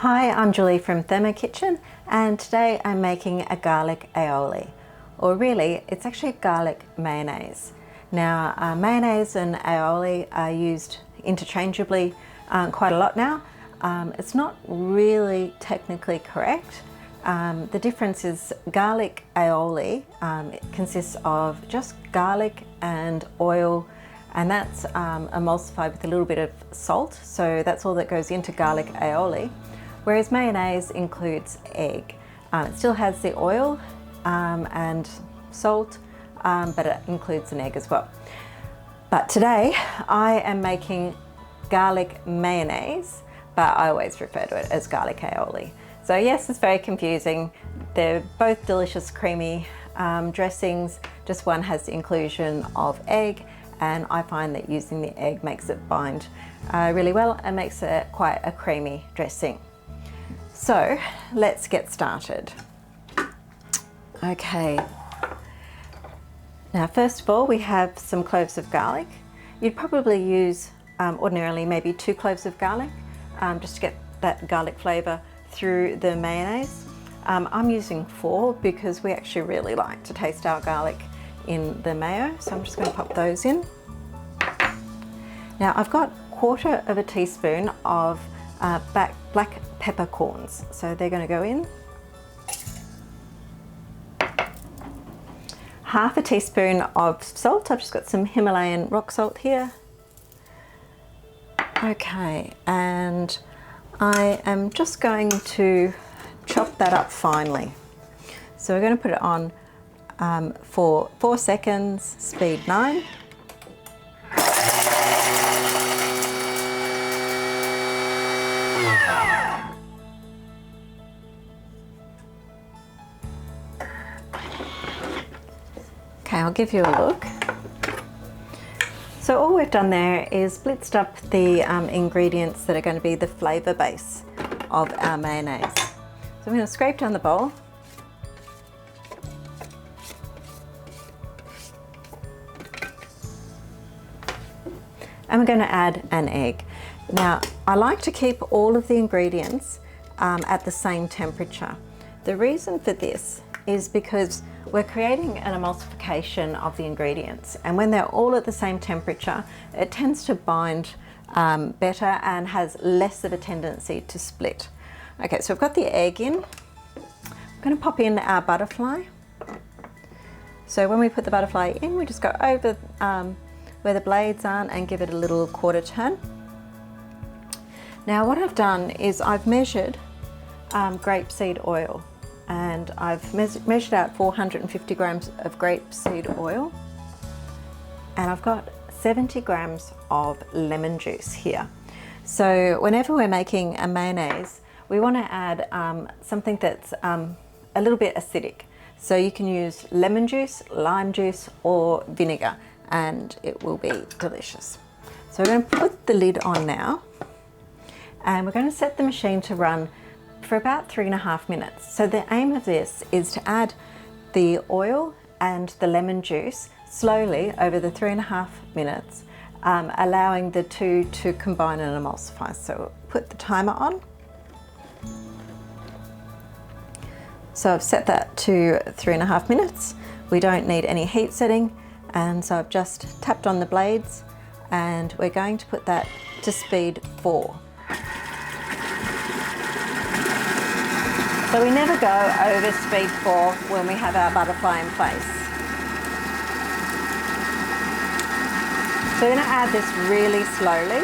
Hi, I'm Julie from Thermokitchen, and today I'm making a garlic aioli, or really it's actually garlic mayonnaise. Now mayonnaise and aioli are used interchangeably quite a lot now. It's not really technically correct. The difference is garlic aioli it consists of just garlic and oil, and that's emulsified with a little bit of salt, so that's all that goes into garlic aioli. Whereas mayonnaise includes egg. It still has the oil and salt, but it includes an egg as well. But today I am making garlic mayonnaise, but I always refer to it as garlic aioli. So yes, it's very confusing. They're both delicious, creamy dressings. Just one has the inclusion of egg, and I find that using the egg makes it bind really well and makes it quite a creamy dressing. So let's get started. Okay, now first of all we have some cloves of garlic. You'd probably use ordinarily maybe 2 cloves of garlic just to get that garlic flavour through the mayonnaise. I'm using 4 because we actually really like to taste our garlic in the mayo, so I'm just going to pop those in. Now I've got 1/4 teaspoon of black peppercorns, so they're going to go in. 1/2 teaspoon of salt. I've just got some Himalayan rock salt here. Okay, and I am just going to chop that up finely. So we're going to put it on for 4 seconds, speed 9. Okay, I'll give you a look. So all we've done there is blitzed up the ingredients that are going to be the flavour base of our mayonnaise. So I'm going to scrape down the bowl. And we're going to add an egg. Now, I like to keep all of the ingredients at the same temperature. The reason for this is because we're creating an emulsification of the ingredients, and when they're all at the same temperature, it tends to bind better and has less of a tendency to split. Okay, so I've got the egg in. I'm going to pop in our butterfly. So when we put the butterfly in, we just go over where the blades are and give it a little 1/4 turn. Now what I've done is I've measured grapeseed oil, and I've measured out 450 grams of grapeseed oil, and I've got 70 grams of lemon juice here. So whenever we're making a mayonnaise, we want to add something that's a little bit acidic. So you can use lemon juice, lime juice, or vinegar, and it will be delicious. So we're going to put the lid on now, and we're going to set the machine to run for about 3.5 minutes. So the aim of this is to add the oil and the lemon juice slowly over the 3.5 minutes, allowing the two to combine and emulsify. So we'll put the timer on. So I've set that to 3.5 minutes. We don't need any heat setting, and so I've just tapped on the blades, and we're going to put that to speed 4. So we never go over speed 4 when we have our butterfly in place. So we're going to add this really slowly.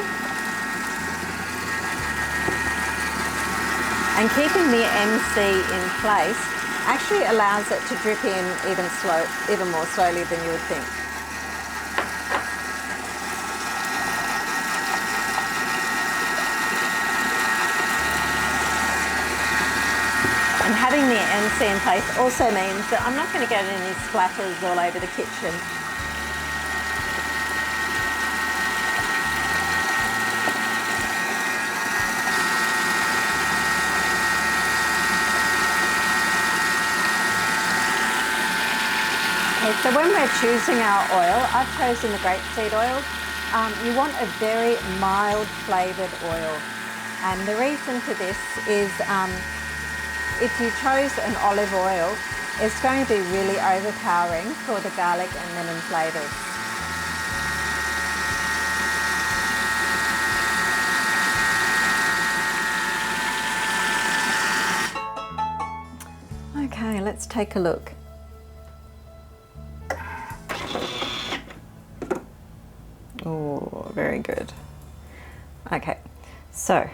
And keeping the MC in place actually allows it to drip in even more slowly than you would think. And having the MC in place also means that I'm not going to get any splatters all over the kitchen. Okay, so when we're choosing our oil, I've chosen the grapeseed oil. You want a very mild flavoured oil. And the reason for this is if you chose an olive oil, it's going to be really overpowering for the garlic and lemon flavours. Okay, let's take a look. Oh, very good. Okay, so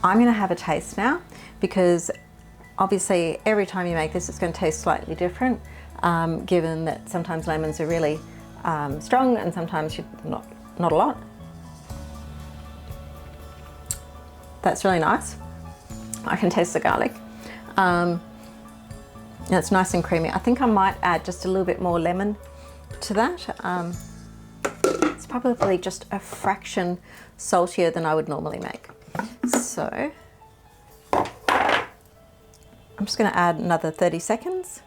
I'm going to have a taste now, because obviously every time you make this it's going to taste slightly different, given that sometimes lemons are really strong and sometimes not a lot. That's really nice. I can taste the garlic. And it's nice and creamy. I think I might add just a little bit more lemon to that. It's probably just a fraction saltier than I would normally make. So I'm just going to add another 30 seconds.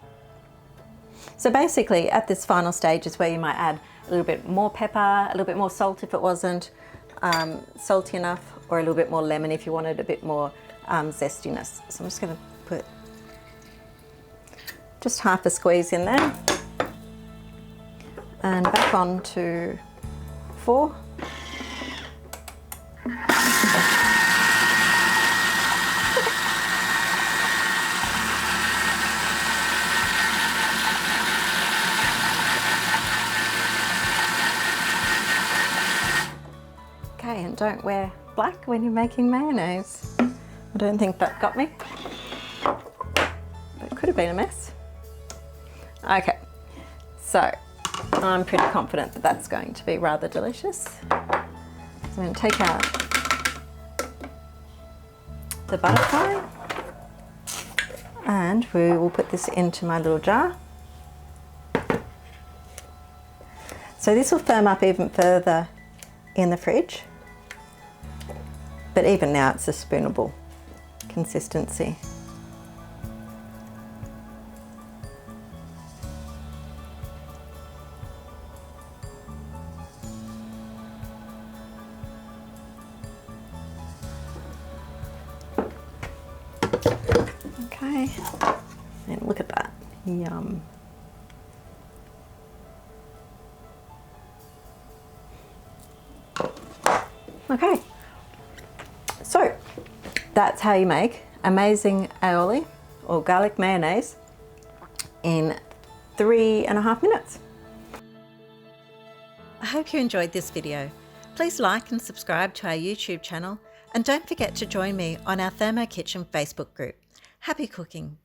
So basically at this final stage is where you might add a little bit more pepper, a little bit more salt if it wasn't salty enough, or a little bit more lemon if you wanted a bit more zestiness. So I'm just going to put just half a squeeze in there and back on to 4. Okay, and don't wear black when you're making mayonnaise. I don't think that got me. It could have been a mess. Okay, so I'm pretty confident that that's going to be rather delicious. So I'm going to take out the butterfly and we will put this into my little jar. So this will firm up even further in the fridge, but even now it's a spoonable consistency. Okay, and look at that, yum. Okay, so that's how you make amazing aioli or garlic mayonnaise in 3.5 minutes. I hope you enjoyed this video. Please like and subscribe to our YouTube channel, and don't forget to join me on our Thermo Kitchen Facebook group. Happy cooking!